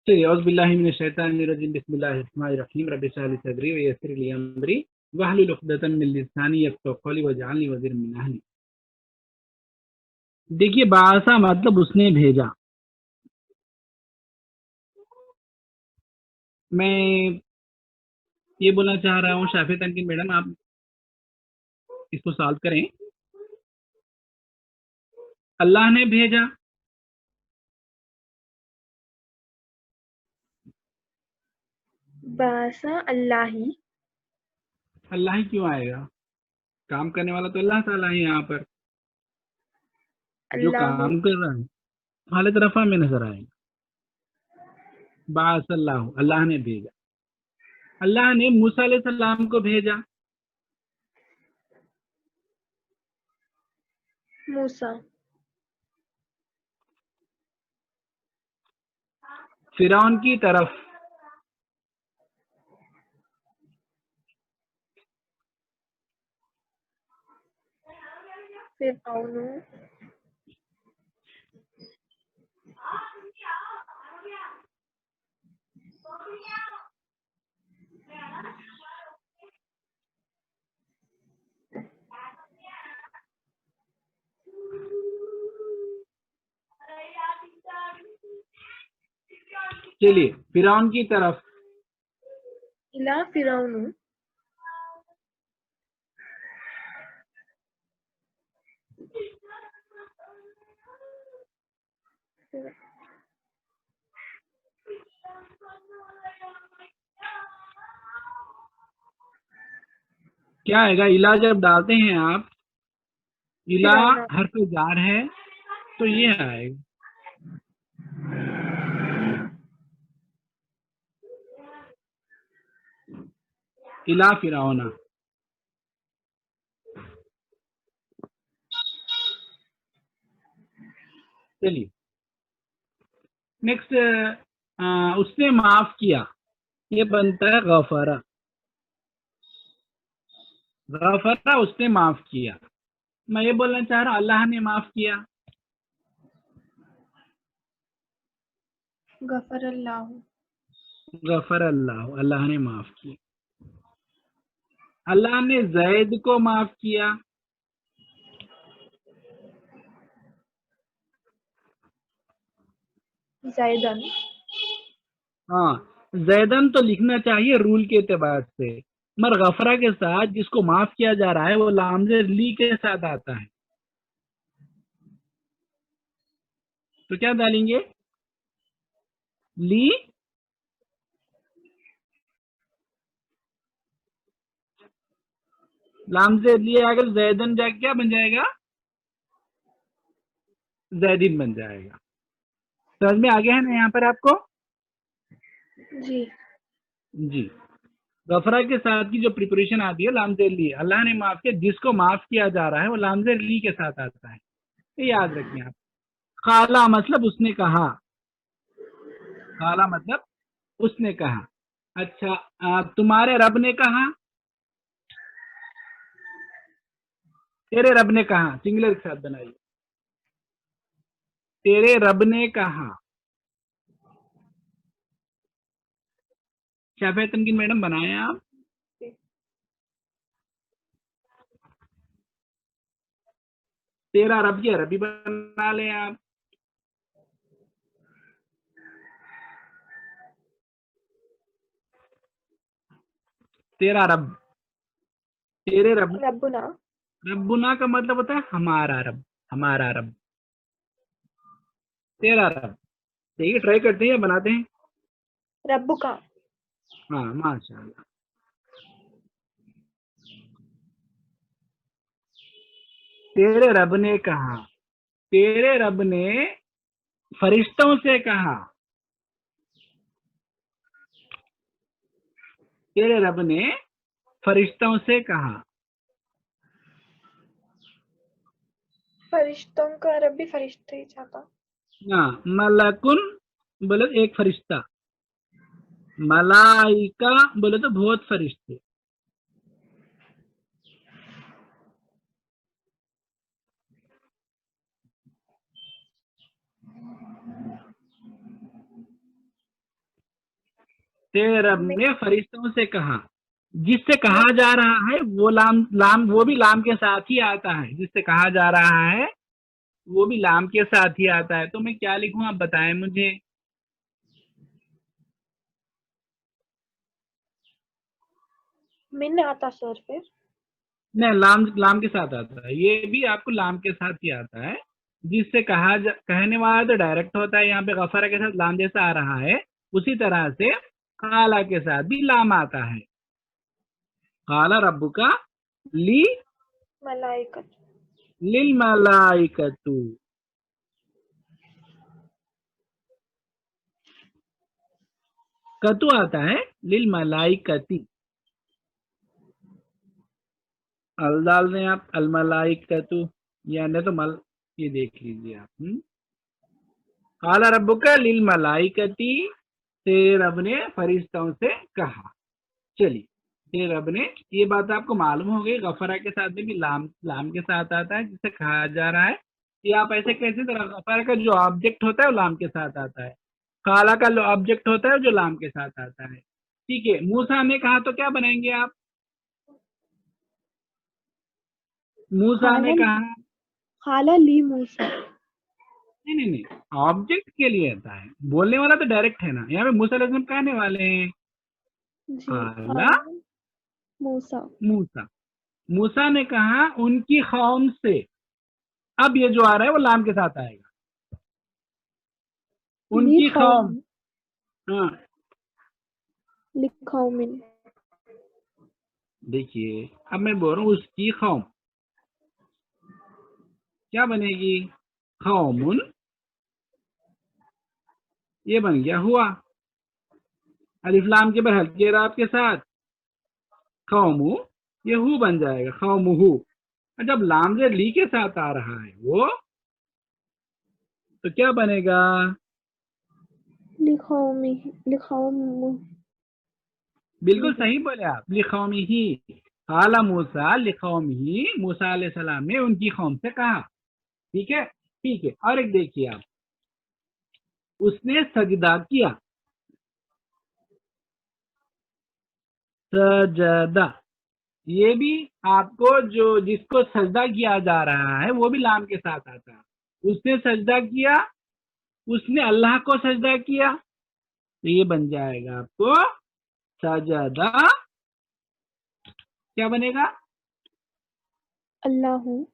चलिए, औज़ बिल्लाहि मिनश शैतानिर रजीम, बिस्मिल्लाहिर रहमानिर रहीम, रब्बि इश्रह ली सदरी व यस्सिर ली अमरी वहलुल उक़दतम मिन लिसानी यफ़क़हू क़ौली वजअलनी वज़ीरम मिन अहली। देखिए, बाअसा मतलब उसने भेजा। मैं ये बोलना चाह रहा हूँ शाफ़िया तनकीन मैडम, आप इसको सॉल्व करें। अल्लाह ने भेजा, बासा अल्लाही। अल्लाह ही क्यों आएगा? काम करने वाला तो अल्लाह ताला है यहाँ पर, जो अल्लाहु काम कर रहा है हालत रफ़ा में नज़र आएगा। बाअसल्लाहु, अल्लाह ने भेजा। अल्लाह ने मूसा अलैहिस्सलाम को भेजा। मूसा। फ़िरौन की तरफ। फ़िरऔनु। चलिए, फ़िरौन की तरफ। इला फ़िरऔनु। क्या आएगा? इला जब डालते हैं आप, इला फ़िरऔना। हर्फ जार है तो ये आएगा। इला फ़िरऔना। चलिए, नेक्स्ट, उसने माफ किया, ये बनता है गफरा। गफरा, उसने माफ किया। मैं ये बोलना चाह रहा हूँ अल्लाह ने माफ किया। गफ़रल्लाहु। गफर अल्लाह, अल्लाह ने माफ किया। अल्लाह ने जैद को माफ किया। ज़ैदन। हाँ, जैदन तो लिखना चाहिए रूल के एतबार से, मगर गफरा के साथ जिसको माफ किया जा रहा है वो लामजे ली के साथ आता है, तो क्या डालेंगे? ली। लामजे ली अगर जैदन जाके क्या बन जाएगा? जैदिन बन जाएगा। समझ में आ गया है ना यहाँ पर आपको? जी। जी। गफरा के साथ की जो प्रिपरेशन आती है लामजे ली, अल्लाह ने माफ किया, जिसको माफ किया जा रहा है वो लामजे ली के साथ आता है, ये याद रखें आप। काला मतलब उसने कहा। काला मतलब उसने कहा। अच्छा, तुम्हारे रब ने कहा। तेरे रब ने कहा, सिंगुलर के साथ बनाइए। तेरे रब ने कहा। शाफिया तनकीन मैडम बनाए आप। तेरा रब की अरबी बना लें आप। तेरा रब, तेरे रब। रब्बुना। रब्बुना का मतलब होता है हमारा रब, हमारा रब। तेरा रब। देखिए, ट्राई करते हैं या बनाते हैं? रब्बुका। हाँ, माशाल्लाह। तेरे रब ने कहा। तेरे रब ने फरिश्तों से कहा। तेरे रब ने फरिश्तों से कहा। फरिश्तों का अरबी फरिश्ते ही चाहता। हाँ, मलकुन बोले तो एक फरिश्ता, मलाइका बोले तो बहुत फरिश्ते। तेरे रब ने फरिश्तों से कहा। जिससे कहा जा रहा है वो लाम वो भी लाम के साथ ही आता है। जिससे कहा जा रहा है वो भी लाम के साथ ही आता है। तो मैं क्या लिखूं, आप बताएं मुझे। मिन आता सर फिर। नहीं, लाम लाम के साथ आता है, ये भी आपको लाम के साथ ही आता है। जिससे कहने वाला तो डायरेक्ट होता है, यहाँ पे गफरा के साथ लाम जैसा आ रहा है, उसी तरह से काला के साथ भी लाम आता है। काला रब्बुका ली मलाइकत। लिल मलाइकतु। कतु आता है लिल मलाइकती। अल डाल दें आप, अल मलाइकतु, या नहीं तो मल, ये देख लीजिए आप। काला रब्बुका लिल मलाइकती, तेरे रब ने फरिश्तों से कहा। चलिए, तेरे रब ने, ये बात आपको मालूम हो गई, गफरा के साथ में भी लाम लाम के साथ आता है, जिसे कहा जा रहा है। ये आप ऐसे कैसे तरह, गफरा का जो ऑब्जेक्ट होता है वो लाम के साथ आता है, काला का ऑब्जेक्ट होता है जो लाम के साथ आता है। ठीक है, मूसा ने कहा तो क्या बनाएंगे आप। मूसा ने खाला कहा, खाला ली मूसा। नहीं नहीं नहीं, ऑब्जेक्ट के लिए आता है, बोलने वाला तो डायरेक्ट है ना। यहाँ पे मूसा अलैहिस्सलाम कहने वाले हैं। जी काला खाला मूसा। मूसा, मूसा ने कहा उनकी कौम से। अब ये जो आ रहा है वो लाम के साथ आएगा, ली उनकी कौम। कौम। हाँ, ली कौमिन। देखिए अब मैं बोल रहा हूँ उसकी कौम, क्या बनेगी, कौमुन, ये बन गया हुआ, अलिफ लाम के बर हल्के राब के साथ, कौमु, ये हु बन जाएगा, कौमुहु। और जब लाम से ली के साथ आ रहा है वो, तो क्या बनेगा, ली कौमी। ली कौम। बिल्कुल सही बोले आप, लिकौमी ही। काला मूसा लिकौमी ही, मूसा अलैहिस्सलाम ने उनकी कौम से कहा। ठीक है, ठीक है। और एक देखिए आप, उसने सजदा किया, सजदा, ये भी आपको, जो जिसको सजदा किया जा रहा है वो भी लाम के साथ आता है। उसने सजदा किया, उसने अल्लाह को सजदा किया, तो ये बन जाएगा आपको सजदा, क्या बनेगा, अल्लाहु।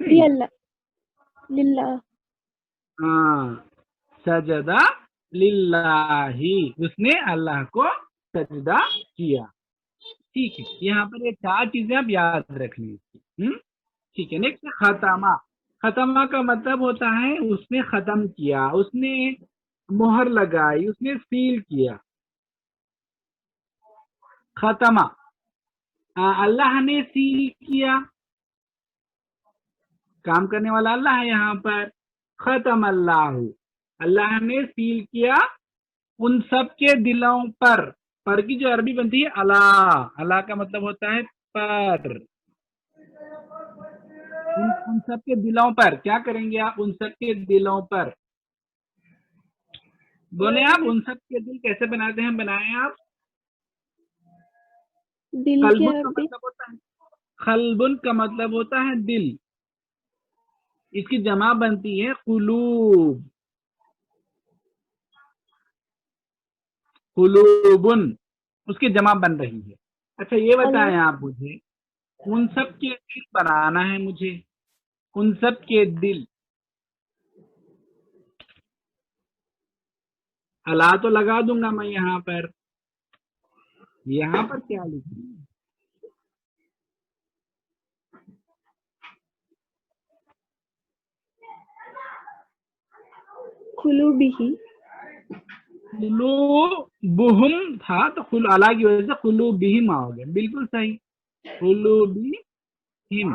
ली अल्लाह। लिल्लाह। हाँ, सजदा लिल्लाही, उसने अल्लाह को सजदा किया। ठीक है, यहाँ पर ये चार चीजें आप याद रखनी है। ठीक है, नेक्स्ट खतमा। खतमा का मतलब होता है उसने खत्म किया, उसने मोहर लगाई, उसने सील किया। खतमा, अल्लाह ने सील किया, काम करने वाला अल्लाह है यहाँ पर। खतम अल्लाह, अल्लाह ने सील किया उन सब के दिलों पर की जो अरबी बनती है अला, अला का मतलब होता है पर। उन सब के दिलों पर क्या करेंगे आप, उन सब के दिलों पर। बोले आप, उन सब के दिल कैसे बनाते हैं, बनाए आप। दिल की कल्बुन का अरबी। मतलब होता है, खलबुन का मतलब होता है दिल, इसकी जमा बनती है कुलूब, कुलूबुन, उसकी जमा बन रही है। अच्छा ये अला। बताएं आप मुझे, उन सब के दिल बनाना है मुझे, उन सब के दिल। अला तो लगा दूंगा मैं यहाँ पर, यहाँ पर क्या लिखूं, कुलूबिही। खुलू बुहुम था तो खुल अला की वजह से खुलू बिहिम आओगे, बिल्कुल सही, खुलू बिहिम।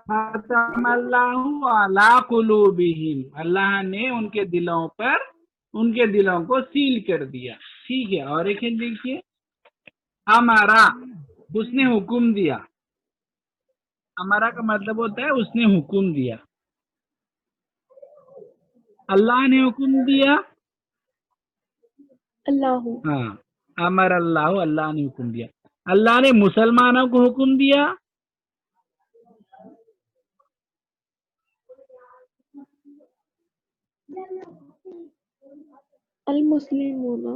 खतमल्लाहु अला कुलूबिहिम, अल्लाह ने उनके दिलों पर, उनके दिलों को सील कर दिया। ठीक है, और एक देखिए, अमारा, उसने हुक्म दिया। अमारा का मतलब होता है उसने हुक्म दिया, अल्लाह ने हुक्म दिया, अल्लाहु हाँ, अमर अल्लाह, अल्लाह ने हुक्म दिया। अल्लाह ने मुसलमानों को हुक्म दिया। अल मुस्लिमूना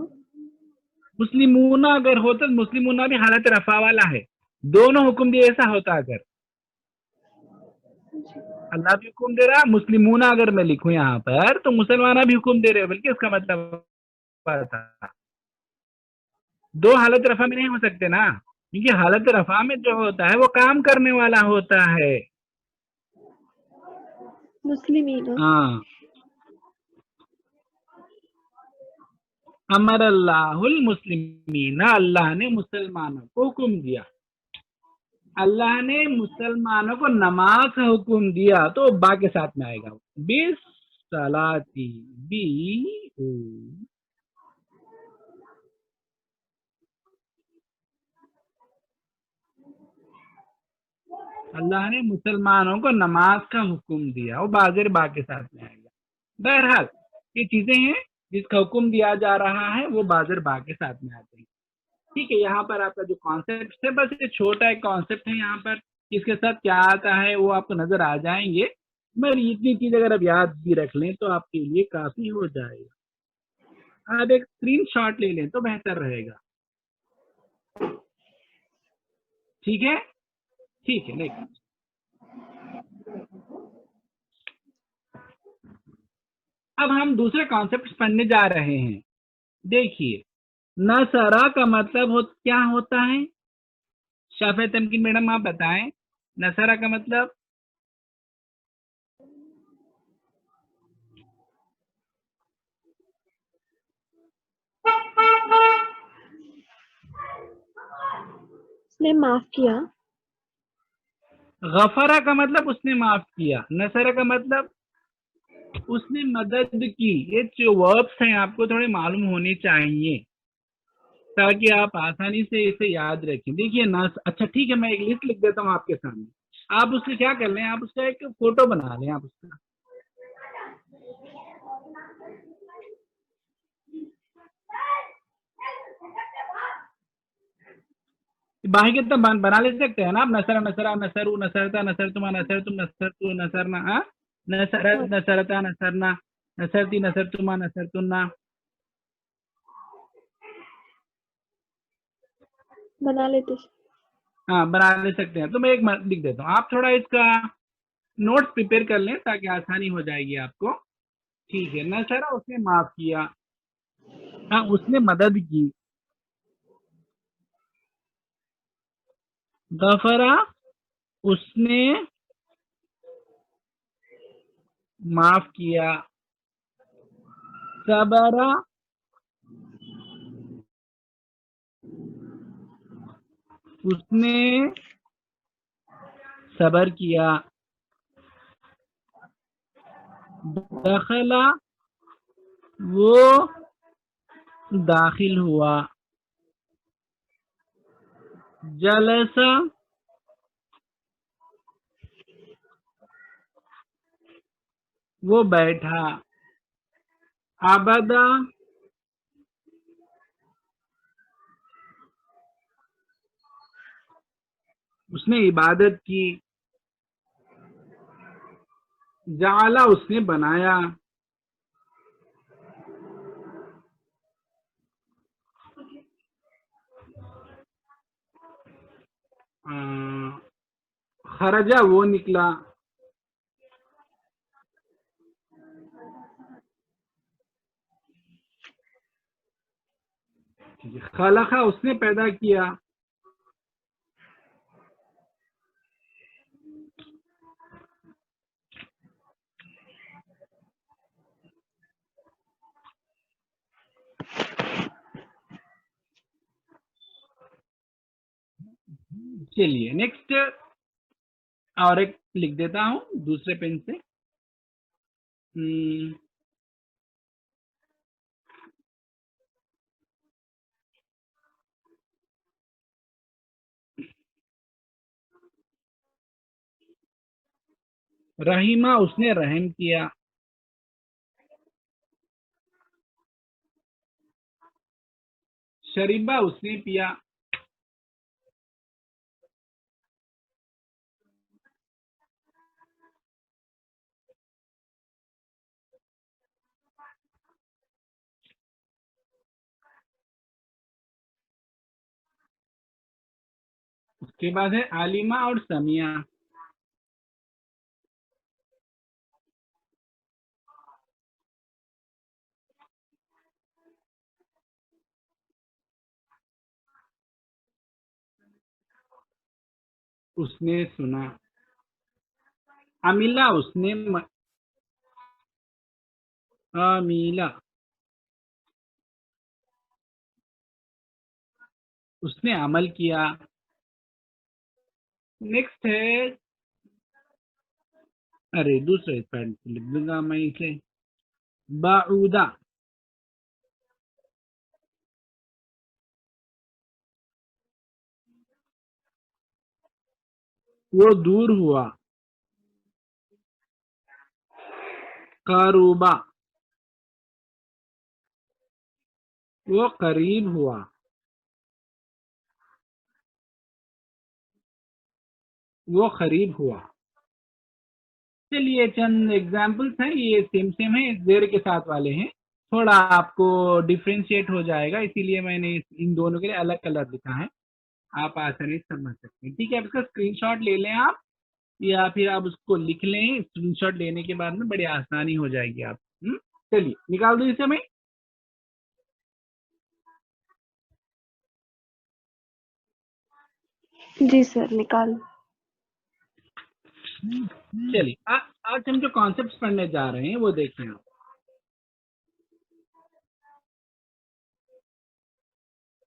मुस्लिमूना अगर होता तो मुस्लिमूना भी हालत रफा वाला है, दोनों हुक्म दिए ऐसा होता। अगर अल्लाह भी हुक्म दे रहा, मुस्लिमूना अगर मैं लिखूं यहाँ पर तो मुसलमाना भी हुक्म दे रहे हो, बल्कि इसका मतलब था दो हालत रफा में नहीं हो सकते ना, क्योंकि हालत रफा में जो होता है वो काम करने वाला होता है। मुस्लिमीना हाँ, अमर अल्लाहुल मुस्लिमीन, अल्लाह ने मुसलमानों को हुक्म दिया। अल्लाह ने मुसलमानों को नमाज का हुक्म दिया, तो बा के साथ में आएगा, बिस सलाती बी ऊ। अल्लाह ने मुसलमानों को नमाज का हुक्म दिया, वो बाज़िर बा के साथ में आएगा। बहरहाल ये चीजें हैं जिसका हुक्म दिया जा रहा है वो बाज़िर बा के साथ में आते हैं। ठीक है, यहाँ पर आपका जो कॉन्सेप्ट है, बस ये छोटा एक कॉन्सेप्ट है, यहाँ पर इसके साथ क्या आता है वो आपको नजर आ जाएंगे, मगर इतनी चीज अगर आप याद भी रख लें तो आपके लिए काफी हो जाएगा। आप एक स्क्रीनशॉट ले लें तो बेहतर रहेगा। ठीक है, ठीक है। नेक्स्ट, अब हम दूसरे कॉन्सेप्ट पढ़ने जा रहे हैं। देखिए, नसरा का मतलब क्या होता है? शाफे तमकीन मैडम आप बताएं, नसरा का मतलब? उसने माफ किया। गफरा का मतलब उसने माफ किया, नसरा का मतलब उसने मदद की। ये जो वर्ब्स हैं आपको थोड़े मालूम होने चाहिए ताकि आप आसानी से इसे याद रखें। देखिए ना, अच्छा ठीक है, मैं एक लिस्ट लिख देता हूँ आपके सामने, आप उससे क्या कर लें, आप उसका एक फोटो बना लें। आप उसका बाकी कितना बना ले सकते हैं ना आप, नसरा नसरा नसरू नसरता नसर तुमा नसर तुम नसर तू नसरना, हाँ, नसरत हाँ, नसरता नसरना नसरती नसर तुमा नसर तुन्ना। बना लेते। हाँ, बना ले सकते हैं। तो मैं एक लिख देता हूँ, आप थोड़ा इसका नोट्स प्रिपेयर कर लें ताकि आसानी हो जाएगी आपको। ठीक है, नसरा उसने माफ किया, हाँ उसने मदद की। गफरा उसने माफ किया। सबरा उसने सबर किया। दखला वो दाखिल हुआ। जलसा वो बैठा। आबदा उसने इबादत की। जाला उसने बनाया। खरजा वो निकला। खलका उसने पैदा किया। चलिए नेक्स्ट, और एक लिख देता हूं दूसरे पेन से। रहीमा उसने रहम किया। शरीबा उसने पिया। उसके बाद है आलिमा और समिया। उसने सुना। अमिला उसने अमीला उसने अमल किया। नेक्स्ट है, अरे दूसरे पैड पे लिख दूंगा मैं इसे, बाउदा वो दूर हुआ। कारूबा वो करीब हुआ। वो करीब हुआ। चलिए चंद एग्जाम्पल्स हैं, ये सेम सेम है, जेर के साथ वाले हैं, थोड़ा आपको डिफ्रेंशिएट हो जाएगा, इसीलिए मैंने इन दोनों के लिए अलग कलर लिखा है, आप आसानी से समझ सकते हैं। ठीक है, अब इसका स्क्रीनशॉट ले लें आप, या फिर आप उसको लिख लें, स्क्रीनशॉट लेने के बाद में बड़ी आसानी हो जाएगी आप। चलिए निकाल दो इसे मैं। जी सर, निकाल। चलिए आज हम जो कॉन्सेप्ट्स पढ़ने जा रहे हैं वो देखें आप।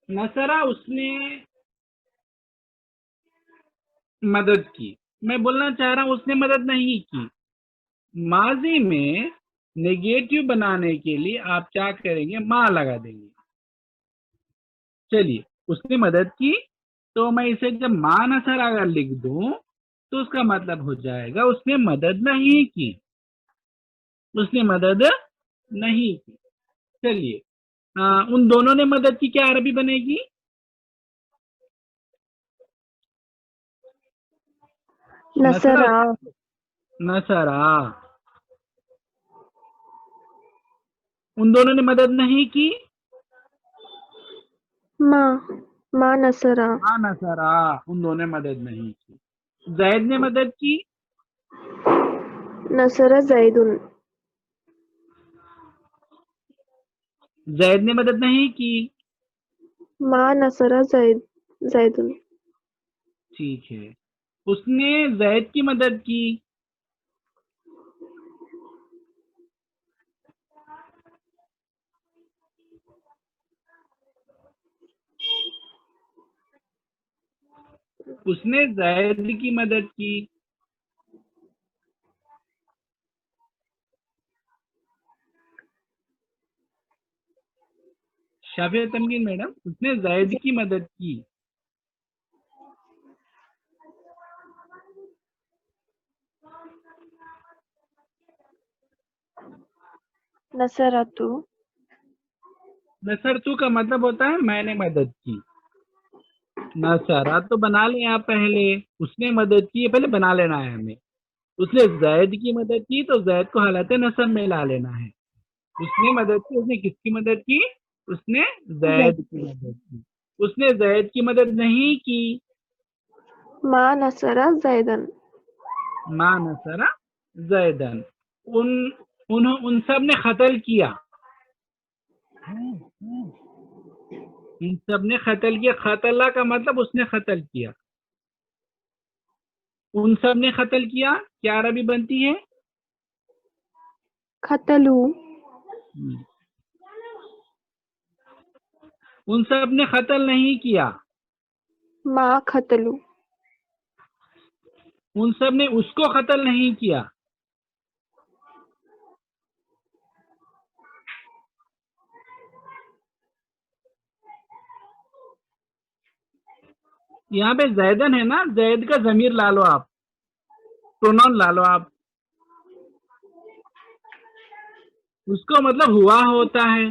नसरा उसने मदद की। मैं बोलना चाह रहा हूं उसने मदद नहीं की। माजी में नेगेटिव बनाने के लिए आप क्या करेंगे, माँ लगा देंगे। चलिए, उसने मदद की, तो मैं इसे जब माँ नसर अगर लिख दूं तो उसका मतलब हो जाएगा उसने मदद नहीं की। उसने मदद नहीं की। चलिए, उन दोनों ने मदद की, क्या अरबी बनेगी? नसरा। नसरा। उन दोनों ने मदद नहीं की। माँ नसरा। माँ नसरा, उन दोनों ने मदद नहीं की। जैद ने मदद की। नसरा जैदुन। जैद ने मदद नहीं की। माँ नसरा जैदुन। ठीक है, उसने जैद की मदद की। उसने जैद की मदद की। शाफिया तमकीन मैडम, उसने जैद की मदद की। नसरतु। नसरतु का मतलब होता है मैंने मदद की। नसरा तो बना लें आप पहले, उसने मदद की, पहले बना लेना है हमें। उसने जैद की मदद की तो जैद को हालत नसब में ला लेना है। उसने मदद की, उसने किसकी मदद की? उसने जैद की मदद की। उसने जैद की मदद नहीं की। माँ नसरा जैदन। माँ नसरा जैदन। उन सब ने कत्ल किया। इन सब ने कत्ल किया। कतला का मतलब उसने कत्ल किया। उन सब ने कत्ल किया, क्या अरबी बनती है? खतलू। उन सब ने कत्ल नहीं किया। माँ खतलू। उन सब ने उसको कत्ल नहीं किया। यहाँ पे जैदन है ना, जैद का जमीर ला लो आप, प्रोनाउन ला लो आप। उसको मतलब हुआ होता है।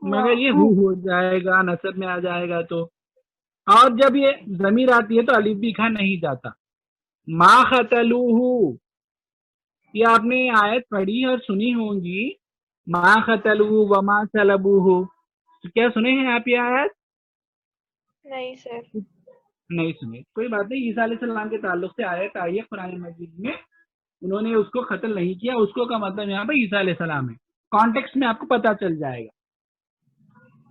मगर ये हु हो जाएगा, नसब में आ जाएगा तो। और जब ये जमीर आती है तो अलिफ भी खा नहीं जाता। मा खतलूहु, ये आपने आयत पढ़ी और सुनी होंगी, मा खतलूहु व मा सलबूहु। तो क्या सुने हैं आप ये आयत? नहीं सर। नहीं सुने, कोई बात नहीं। ईसा अलैहिस्सलाम के ताल्लुक से आयत आई है कुरान मजीद में, उन्होंने उसको कत्ल नहीं किया, उसको का मतलब यहाँ पे ईसा अलैहिस्सलाम है। कॉन्टेक्स्ट में आपको पता चल जाएगा,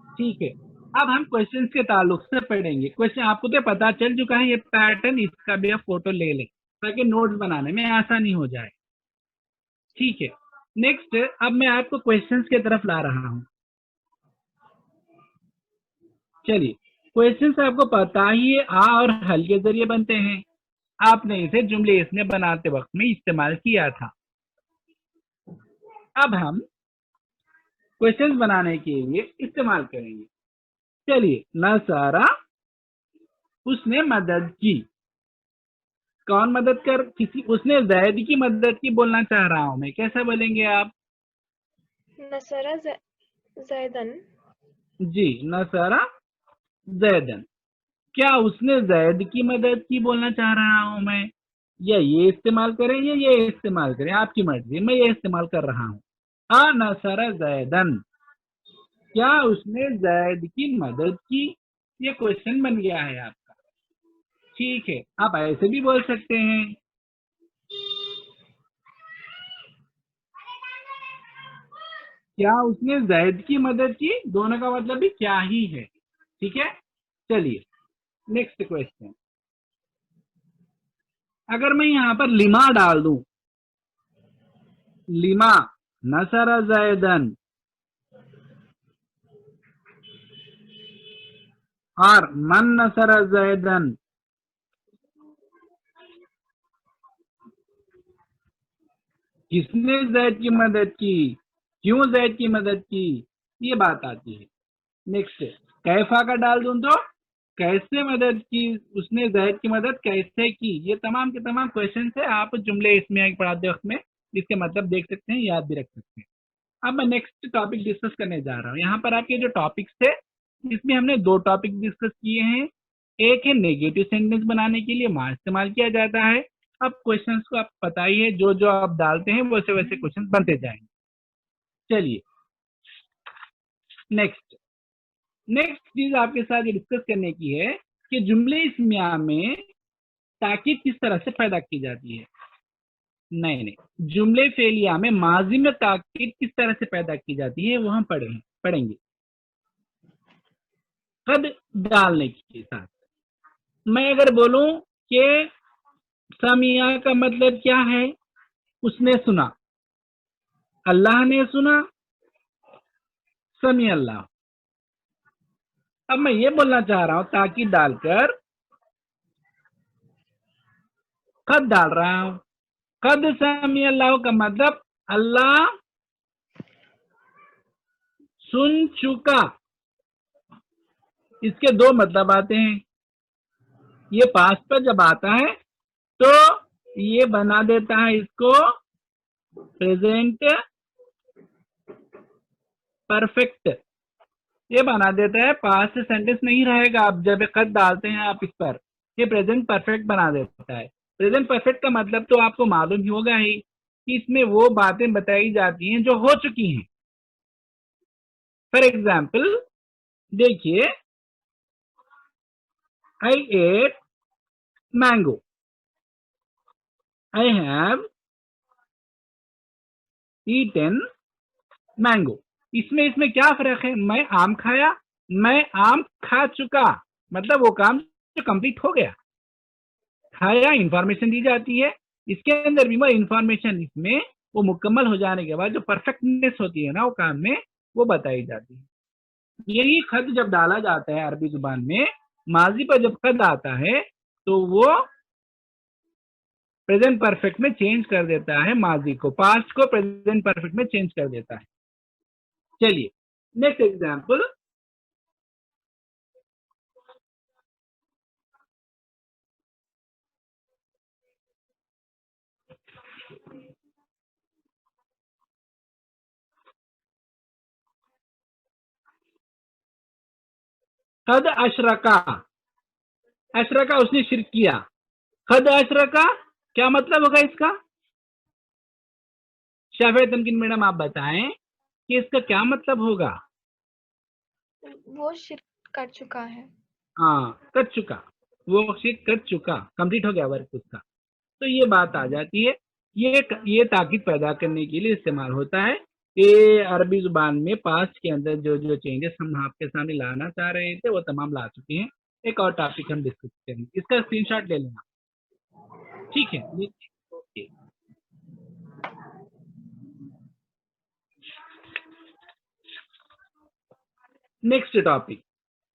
ठीक है। अब हम क्वेश्चन के ताल्लुक से पढ़ेंगे। क्वेश्चन आपको तो पता चल चुका है ये पैटर्न, इसका भी आप फोटो ले लें ताकि नोट्स बनाने में आसानी हो जाए, ठीक है। नेक्स्ट, अब मैं आपको क्वेश्चंस की तरफ ला रहा हूं। चलिए, क्वेश्चंस आपको पता ही है, आ और हल के जरिए बनते हैं। आपने इसे जुमले इसमें बनाते वक्त में इस्तेमाल किया था। अब हम क्वेश्चंस बनाने के लिए इस्तेमाल करेंगे। चलिए, नसारा, उसने मदद की। कौन मदद कर, किसी, उसने जैद की मदद की बोलना चाह रहा हूं मैं, कैसा बोलेंगे आप? नसरा जैदन। जी, नसारा जैदन। क्या उसने जैद की मदद की बोलना चाह रहा हूं मैं, या ये इस्तेमाल करें या ये इस्तेमाल करें, आपकी मर्जी। मैं ये इस्तेमाल कर रहा हूं, आ नसरा जैदन, क्या उसने जैद की मदद की। ये क्वेश्चन बन गया है आपका, ठीक है। आप ऐसे भी बोल सकते हैं, क्या उसने जैद की मदद की, दोनों का मतलब भी क्या ही है, ठीक है। चलिए, नेक्स्ट क्वेश्चन। अगर मैं यहाँ पर लिमा डाल दूं, लिमा नसरा जैदन, और मन नसरा जैदन, किसने जैद की मदद की, क्यों जैद की मदद की, ये बात आती है। नेक्स्ट, कैफा का डाल दूं तो कैसे मदद की, उसने जैद की मदद कैसे की। ये तमाम के तमाम क्वेश्चन है, आप जुमले इसमें पढ़ाते वक्त में इसके मतलब देख सकते हैं, याद भी रख सकते हैं। अब मैं नेक्स्ट टॉपिक डिस्कस करने जा रहा हूँ। यहाँ पर आपके जो टॉपिक्स थे, इसमें हमने दो टॉपिक डिस्कस किए हैं। एक है नेगेटिव सेंटेंस बनाने के लिए मा इस्तेमाल किया जाता है। अब क्वेश्चंस को आप पता ही है, जो जो आप डालते हैं वैसे वैसे क्वेश्चन बनते जाएंगे। चलिए, नेक्स्ट नेक्स्ट चीज आपके साथ ये डिस्कस करने की है कि जुमले इस्मिया में ताकीद किस तरह से पैदा की जाती है। नहीं नहीं, जुमले फेलिया में माजी में ताकीद किस तरह से पैदा की जाती है वो हम पढ़ेंगे कद डालने के साथ। मैं अगर बोलूं कि समिया का मतलब क्या है, उसने सुना, अल्लाह ने सुना, समी अल्लाह। अब मैं ये बोलना चाह रहा हूं ताकीद डालकर, कद डाल रहा हूं। कद समी अल्लाह का मतलब अल्लाह सुन चुका। इसके दो मतलब आते हैं। ये पास्ट पर जब आता है तो ये बना देता है इसको प्रेजेंट परफेक्ट, ये बना देता है, पास्ट सेंटेंस नहीं रहेगा। आप जब कद डालते हैं आप इस पर, ये प्रेजेंट परफेक्ट बना देता है। प्रेजेंट परफेक्ट का मतलब तो आपको मालूम ही होगा ही कि इसमें वो बातें बताई जाती हैं जो हो चुकी हैं। फॉर एग्जाम्पल देखिए, I ate mango, I have eaten mango. इसमें इसमें क्या फर्क है, मैं आम खाया, मैं आम खा चुका, मतलब वो काम जो कंप्लीट हो गया। खाया इंफॉर्मेशन दी जाती है, इसके अंदर भी वो इंफॉर्मेशन इसमें वो मुकम्मल हो जाने के बाद जो परफेक्टनेस होती है ना वो काम में, वो बताई जाती है। यही खत जब डाला जाता है अरबी जुबान में, माजी पर जब खत आता है तो वो प्रेजेंट परफेक्ट में चेंज कर देता है, माजी को, पास्ट को प्रेजेंट परफेक्ट में चेंज कर देता है। चलिए, नेक्स्ट एग्जाम्पल। कद अशरका, अशरका उसने शिरक किया। कद अशरका क्या मतलब होगा इसका? शाफिया तमकीन मैडम आप बताएं कि इसका क्या मतलब होगा? वो शिरक कर चुका है। हाँ, कर चुका, वो शिरक कर चुका, कंप्लीट हो गया वर्क उसका। तो ये बात आ जाती है, ये ताकीद पैदा करने के लिए इस्तेमाल होता है। ये अरबी जुबान में पास्ट के अंदर जो जो चेंजेस हम आपके सामने लाना चाह रहे थे वो तमाम ला चुके हैं। एक और टॉपिक हम डिस्कस करेंगे, इसका स्क्रीनशॉट ले लेना, ठीक है? ओके, नेक्स्ट टॉपिक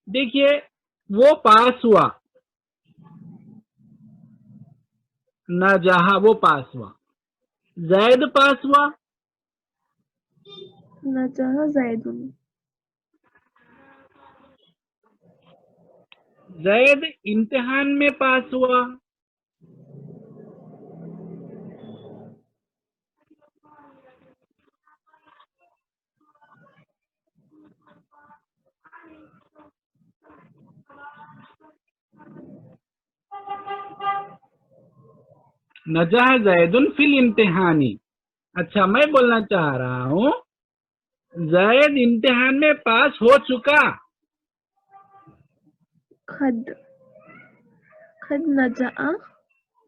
देखिए, वो पास हुआ, नजहा वो पास हुआ, जैद पास हुआ, नजह जैदुन। जैद इम्तिहान में पास हुआ, नजह जैदुन फिल इम्तिहानी। अच्छा, मैं बोलना चाह रहा हूं जैद इम्तिहान में पास हो चुका। खद खद नजह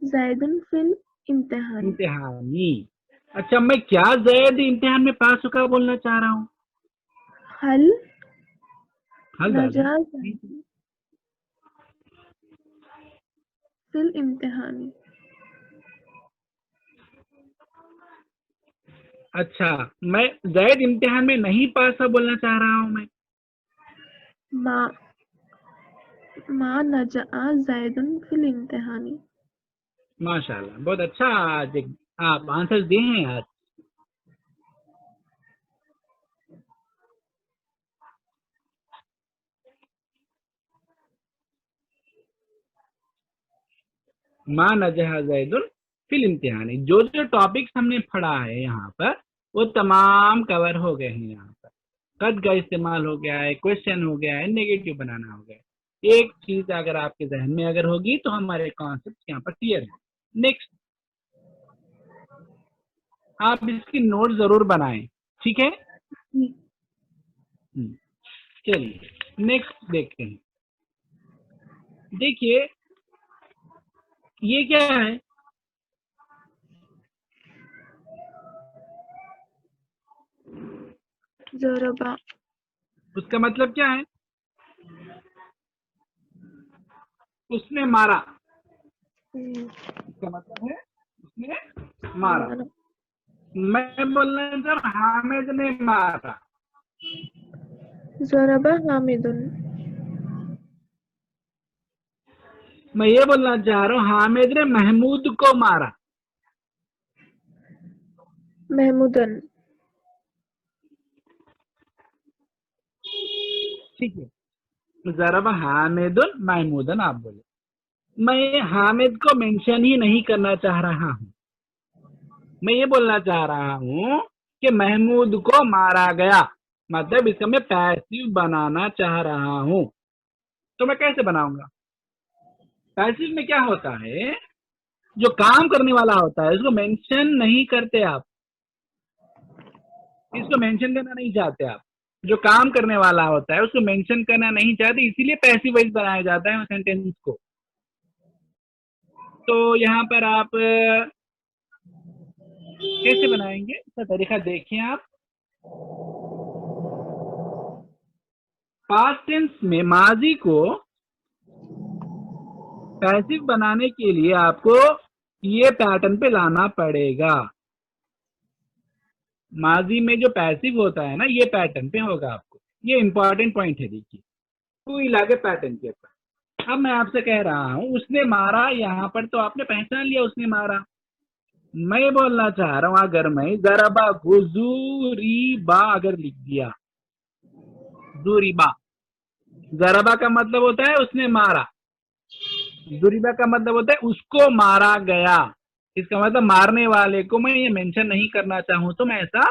जैदुन फिल इम्तिहान। इम्तिहानी। अच्छा, मैं क्या जैद इम्तिहान में पास हुआ बोलना चाह रहा हूँ? हल हल डाल दें। नजह जैदुन फिल इम्तिहानी। अच्छा, मैं जैद इम्तिहान में नहीं पास हुआ बोलना चाह रहा हूँ मैं। मा नजह जैदुन फिल इम्तिहानी। माशाल्लाह, बहुत अच्छा, आज आप आंसर दिए हैं आज। मा नजह जैदुन फिल इम्तिहानी, जो जो टॉपिक्स हमने पढ़ा है यहाँ पर वो तमाम कवर हो गए हैं। यहाँ पर कद का इस्तेमाल हो गया है, क्वेश्चन हो गया है, नेगेटिव बनाना हो गया है। एक चीज अगर आपके जहन में अगर होगी तो हमारे कॉन्सेप्ट यहाँ पर क्लियर है। नेक्स्ट, आप इसकी नोट जरूर बनाएं, ठीक है? चलिए नेक्स्ट देखते हैं। देखिए ये क्या है? ज़रबा। उसका मतलब क्या है? उसने मारा, इसका मतलब है उसने मारा। मैं बोलना चाह हामिद ने मारा। ज़रबा हामिदुन। मैं ये बोलना चाह रहा हूँ हामिद ने महमूद को मारा। महमूदन। ठीक है, जरबा हामिदुन महमूदन आप बोले। मैं हामिद को मेंशन ही नहीं करना चाह रहा हूँ, मैं ये बोलना चाह रहा हूँ कि महमूद को मारा गया, मतलब इसका मैं पैसिव बनाना चाह रहा हूँ। तो मैं कैसे बनाऊंगा? पैसिव में क्या होता है, जो काम करने वाला होता है उसको मेंशन नहीं करते आप, इसको मेंशन करना नहीं चाहते आप। जो काम करने वाला होता है उसको मेंशन करना नहीं चाहते, इसीलिए पैसिव वॉइस बनाया जाता है सेंटेंस को। तो यहाँ पर आप कैसे बनाएंगे इसका तरीका देखिए आप। पास्ट टेंस में माजी को पैसिव बनाने के लिए आपको ये पैटर्न पे लाना पड़ेगा। माजी में जो पैसिव होता है ना ये पैटर्न पे होगा आपको, ये इंपॉर्टेंट पॉइंट है। देखिए कोई लागे पैटर्न के ऊपर। अब मैं आपसे कह रहा हूं उसने मारा, यहाँ पर तो आपने पहचान लिया उसने मारा। मैं बोलना चाह रहा हूं अगर मैं जरबा गुजूरीबा अगर लिख दिया, जुरीबा, जरबा का मतलब होता है उसने मारा, जुरीबा का मतलब होता है उसको मारा गया। इसका मतलब मारने वाले को मैं ये मेंशन नहीं करना चाहूं तो मैं ऐसा,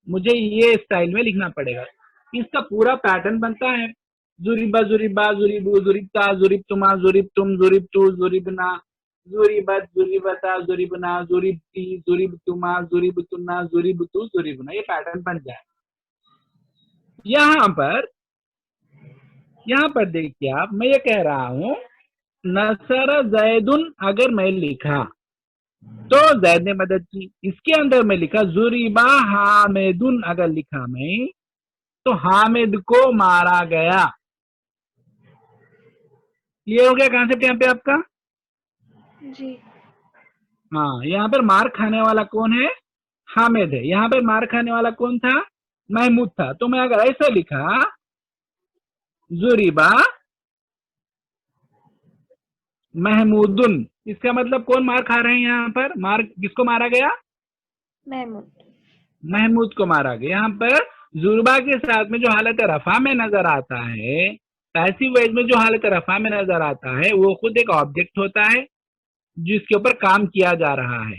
मुझे ये स्टाइल में लिखना पड़ेगा। इसका पूरा पैटर्न बनता है जुरिबा जुरिबा जुरिबू जुरिबता जुरिबतुमा जुरिबतुम जुरिबतु जुरिबना जुरिबत जुरिबता जुरिबना जुरिबती जुरिबतुमा जुरिबतुना जुरिबतु जुरिबना, ये पैटर्न बन जाए। यहाँ पर देखिए आप, मैं ये कह रहा हूं नसर जैदुन, अगर मैं लिखा तो जैद ने मदद की। इसके अंदर मैं लिखा जुरिबा हामिदुन, अगर लिखा मैं तो हामिद को मारा गया। ये हो गया कॉन्सेप्ट यहाँ पे आपका। जी। हाँ, यहाँ पर मार खाने वाला कौन है? हामिद है। यहाँ पर मार खाने वाला कौन था? महमूद था। तो मैं अगर ऐसा लिखा जुरिबा महमूदुन, इसका मतलब कौन मार खा रहे हैं? यहाँ पर मार किसको मारा गया? महमूद। महमूद को मारा गया। यहाँ पर जुरबा के साथ में जो हालत रफा में नजर आता है, पैसिव वॉइस में जो हालत रफा में नजर आता है, वो खुद एक ऑब्जेक्ट होता है जिसके ऊपर काम किया जा रहा है।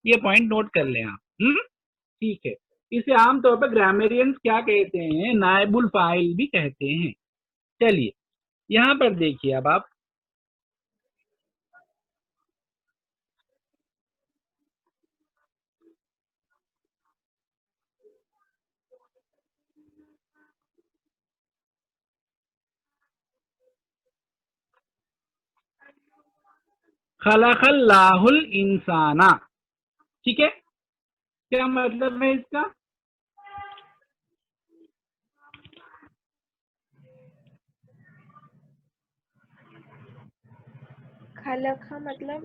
ये पॉइंट नोट कर लें आप। ठीक है। इसे आमतौर पर ग्रामेरियंस क्या कहते हैं? नायबुल फाइल भी कहते हैं। चलिए यहाँ पर देखिए अब आप, खलक़ल्लाहुल इंसाना, ठीक है, क्या मतलब है इसका? खलका मतलब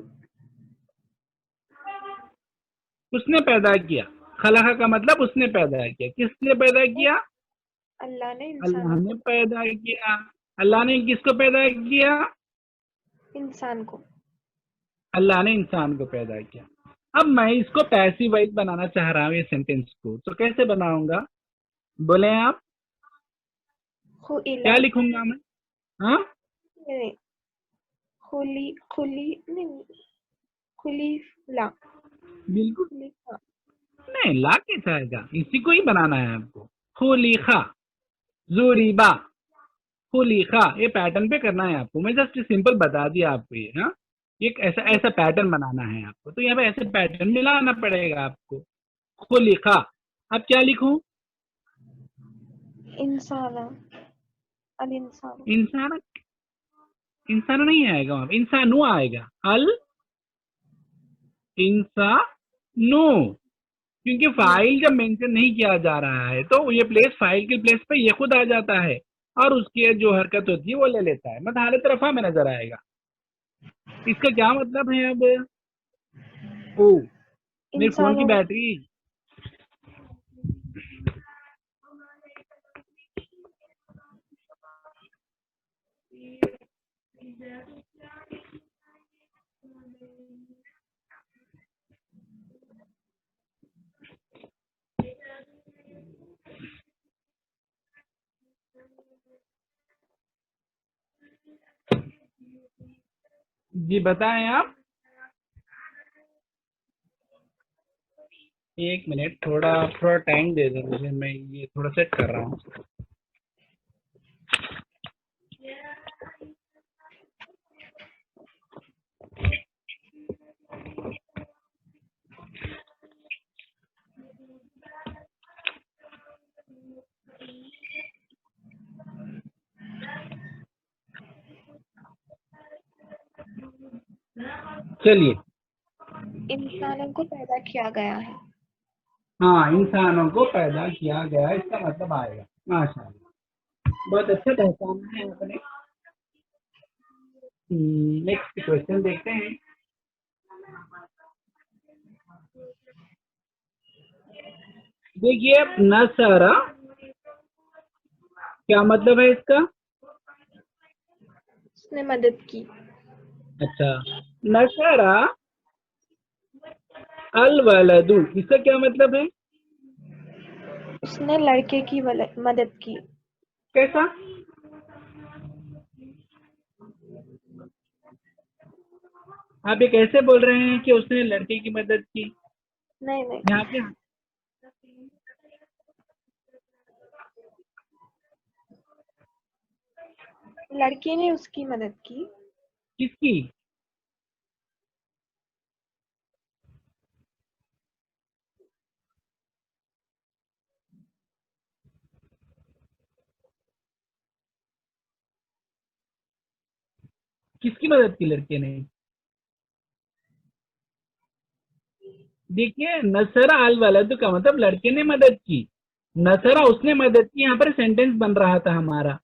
उसने पैदा किया। खलक़ा का मतलब उसने पैदा किया। किसने पैदा किया? अल्लाह ने अल्लाह इंसानों ने को, पैदा किया। अल्लाह ने किसको पैदा किया? इंसान को। अल्लाह ने इंसान को पैदा किया। अब मैं इसको पैसिव वॉइस बनाना चाह रहा हूँ ये सेंटेंस को, तो कैसे बनाऊंगा? बोले आप। खुइला। क्या लिखूंगा मैं? हाँ, नहीं, खुली खुली नहीं, खुलीला। बिल्कुल खुलीफा। नहीं, ला कैसा आएगा? इसी को ही बनाना है आपको। खुलीखा जुरीबा खुलीखा, ये पैटर्न पे करना है आपको। मैं जस्ट सिंपल बता दिया आपको ये। हाँ, एक ऐसा जी। ऐसा पैटर्न बनाना है आपको, तो यहाँ पे ऐसे पैटर्न मिलाना पड़ेगा आपको। खुलीखा। अब क्या लिखूं? इंसाना, अल इंसान। इंसान, इंसान नहीं आएगा वहां पे, इंसानु आएगा। अल इंसानु, क्योंकि जी। फाइल जब मेंशन नहीं किया जा रहा है तो ये प्लेस फाइल के प्लेस पे ये खुद आ जाता है और उसकी जो हरकत होती है वो ले लेता है, मतलब हालत रफा में नजर आएगा। इसका क्या मतलब है अब? ओ, मेरे फोन की इंसानों बैटरी। जी बताएं आप। एक मिनट, थोड़ा थोड़ा टाइम दे दें मुझे, मैं ये थोड़ा सेट कर रहा हूँ। चलिए, इंसानों को पैदा किया गया है। हाँ, इंसानों को पैदा किया गया, इसका मतलब आएगा। माशाल्लाह, बहुत अच्छा पहचाना है आपने। नेक्स्ट क्वेश्चन देखते हैं। देखिए, नसरा, क्या मतलब है इसका? उसने मदद की। अच्छा, नसरा अल वलदू, इसका क्या मतलब है? उसने लड़के की मदद की। कैसा? आप ये कैसे बोल रहे हैं कि उसने लड़के की मदद की? नहीं नहीं, यहाँ पे लड़के ने उसकी मदद की। किसकी? किसकी मदद की लड़के ने? देखिए, नसरा अल वलद का मतलब लड़के ने मदद की, नसरा उसने मदद की, यहाँ पर सेंटेंस बन रहा था हमारा।